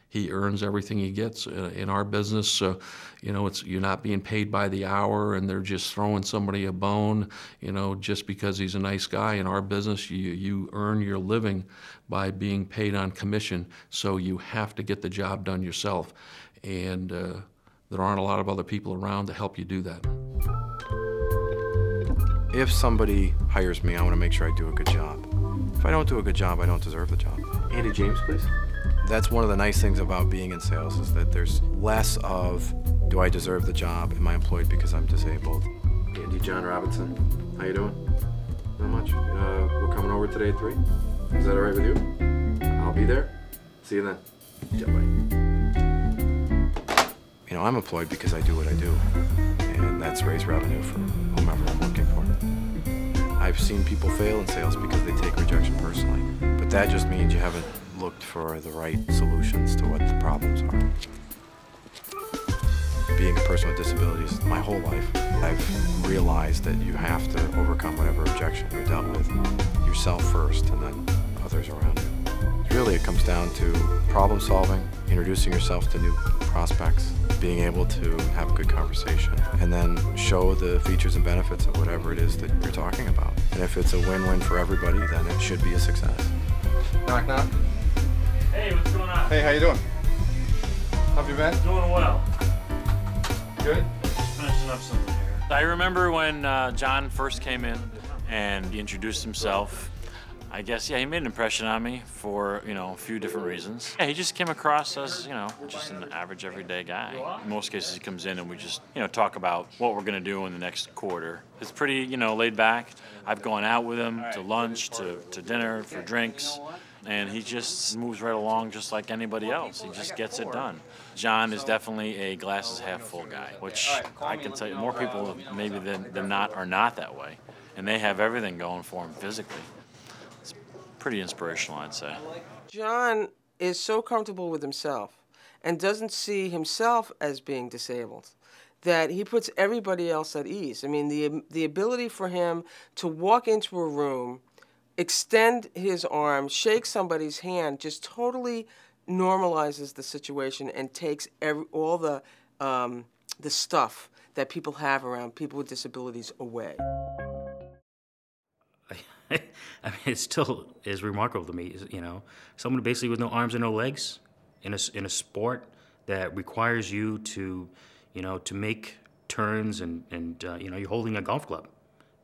He earns everything he gets. In our business, you know, you're not being paid by the hour, and they're just throwing somebody a bone, you know, just because he's a nice guy. In our business, you earn your living by being paid on commission, so you have to get the job done yourself. And there aren't a lot of other people around to help you do that. If somebody hires me, I want to make sure I do a good job. If I don't do a good job, I don't deserve the job. Andy James, please. That's one of the nice things about being in sales, is that there's less of, do I deserve the job? Am I employed because I'm disabled? Andy John Robinson, how you doing? Not much. We're coming over today at 3. Is that all right with you? I'll be there. See you then. Yeah, bye. You know, I'm employed because I do what I do, and that's raise revenue for whomever I'm working for. I've seen people fail in sales because they take rejection personally, but that just means you haven't looked for the right solutions to what the problems are. Being a person with disabilities my whole life, I've realized that you have to overcome whatever objection you're dealt with yourself first, and then others around you. Really, it comes down to problem solving, introducing yourself to new prospects, being able to have a good conversation, and then show the features and benefits of whatever it is that you're talking about. And if it's a win-win for everybody, then it should be a success. Knock, knock. Hey, what's going on? Hey, how you doing? How have you been? Doing well. Good? Just finishing up something here. I remember when John first came in and he introduced himself. I guess, yeah, he made an impression on me for, you know, a few different reasons. Yeah, he just came across as, you know, just an average, everyday guy. In most cases, he comes in and we just, you know, talk about what we're going to do in the next quarter. It's pretty, you know, laid back. I've gone out with him to lunch, to dinner, for drinks, and he just moves right along just like anybody else. He just gets it done. John is definitely a glasses half full guy, which I can tell you more people maybe than not are not that way, and they have everything going for them physically. Pretty inspirational, I'd say. John is so comfortable with himself and doesn't see himself as being disabled that he puts everybody else at ease. I mean, the ability for him to walk into a room, extend his arm, shake somebody's hand, just totally normalizes the situation and takes all the stuff that people have around people with disabilities away. I mean, it still is remarkable to me, you know, someone basically with no arms and no legs in a sport that requires you to, you know, to make turns and you know, you're holding a golf club,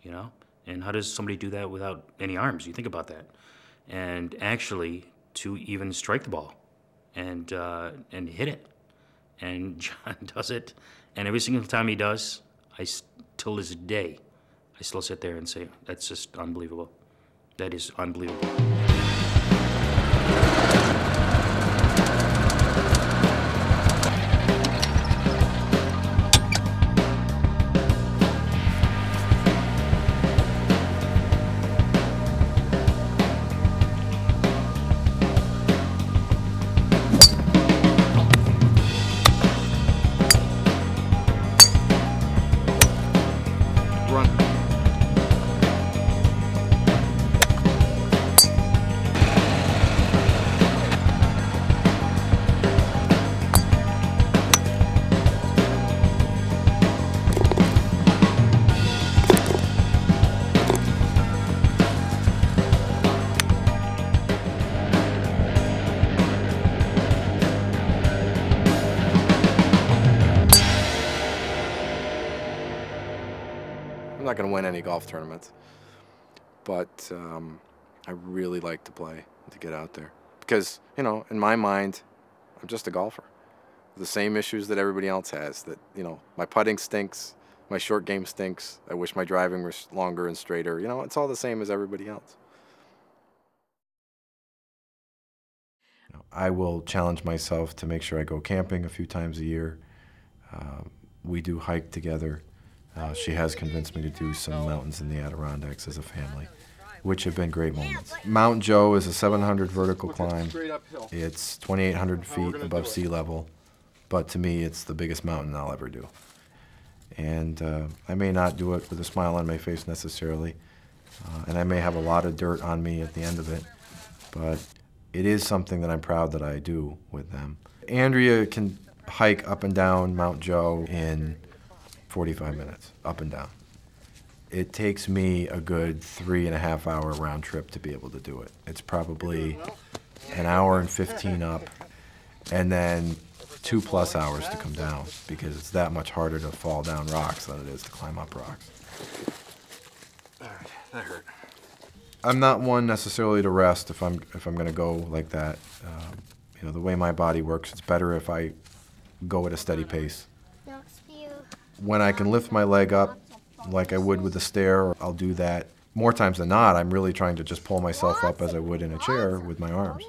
you know, and how does somebody do that without any arms? You think about that, and actually to even strike the ball and hit it, and John does it, and every single time he does, till this day, I still sit there and say, that's just unbelievable. That is unbelievable. I'm not going to win any golf tournaments, but I really like to play, to get out there. Because, you know, in my mind, I'm just a golfer. The same issues that everybody else has, that, you know, my putting stinks, my short game stinks, I wish my driving was longer and straighter. You know, it's all the same as everybody else. I will challenge myself to make sure I go camping a few times a year. We do hike together. She has convinced me to do some mountains in the Adirondacks as a family, which have been great moments. Mount Joe is a 700 vertical climb. It's 2,800 feet above sea level, but to me it's the biggest mountain I'll ever do. And I may not do it with a smile on my face necessarily, and I may have a lot of dirt on me at the end of it, but it is something that I'm proud that I do with them. Andrea can hike up and down Mount Joe in 45 minutes, up and down. It takes me a good 3.5 hour round trip to be able to do it. It's probably an hour and 15 up, and then 2+ hours to come down, because it's that much harder to fall down rocks than it is to climb up rocks. All right, that hurt. I'm not one necessarily to rest if I'm going to go like that. You know, the way my body works, it's better if I go at a steady pace. When I can lift my leg up like I would with a stair, I'll do that. More times than not, I'm really trying to just pull myself up as I would in a chair with my arms.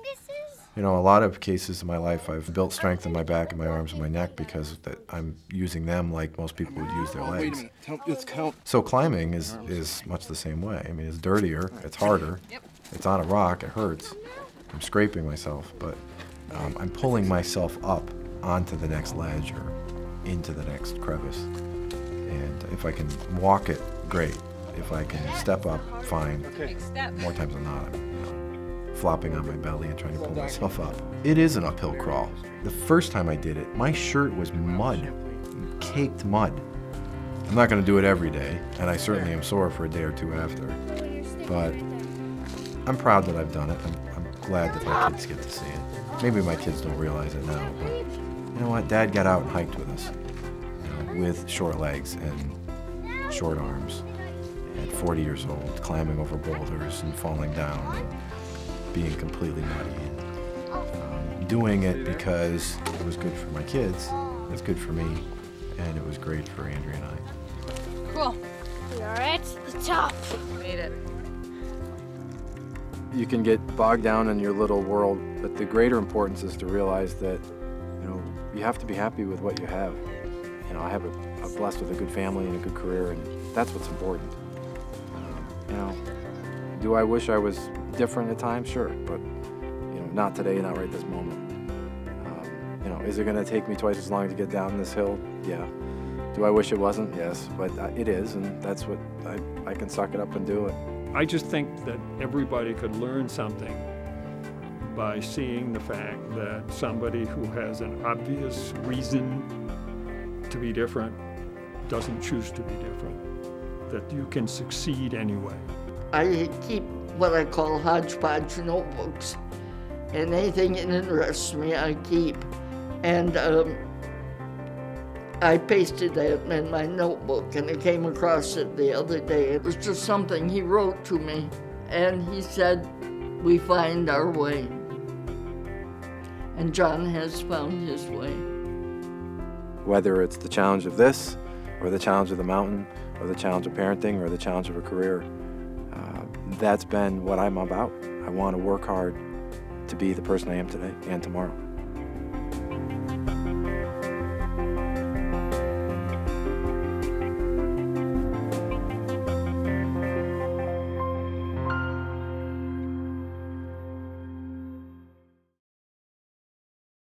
You know, a lot of cases in my life, I've built strength in my back and my arms and my neck because I'm using them like most people would use their legs. So climbing is much the same way. I mean, it's dirtier, it's harder, it's on a rock, it hurts. I'm scraping myself, but I'm pulling myself up onto the next ledge or into the next crevice. And if I can walk it, great. If I can step up, fine. More times than not, I'm flopping on my belly and trying to pull myself up. It is an uphill crawl. The first time I did it, my shirt was mud, caked mud. I'm not going to do it every day, and I certainly am sore for a day or two after. But I'm proud that I've done it. I'm glad that my kids get to see it. Maybe my kids don't realize it now, but you know what? Dad got out and hiked with us, you know, with short legs and short arms. At 40 years old, climbing over boulders and falling down and being completely muddy. And, doing it because it was good for my kids, it was good for me, and it was great for Andrea and I. Cool. We are at the top. Made it. You can get bogged down in your little world, but the greater importance is to realize that, you know, you have to be happy with what you have. You know, I'm blessed with a good family and a good career, and that's what's important. You know, do I wish I was different at times? Sure, but you know, not today, not right this moment. You know, is it going to take me twice as long to get down this hill? Yeah. Do I wish it wasn't? Yes, but it is, and that's what I can suck it up and do it. I just think that everybody could learn something by seeing the fact that somebody who has an obvious reason to be different doesn't choose to be different. That you can succeed anyway. I keep what I call hodgepodge notebooks, and anything that interests me I keep. And I pasted that in my notebook, and I came across it the other day. It was just something he wrote to me, and he said, "We find our way." And John has found his way. Whether it's the challenge of this, or the challenge of the mountain, or the challenge of parenting, or the challenge of a career, that's been what I'm about. I want to work hard to be the person I am today and tomorrow.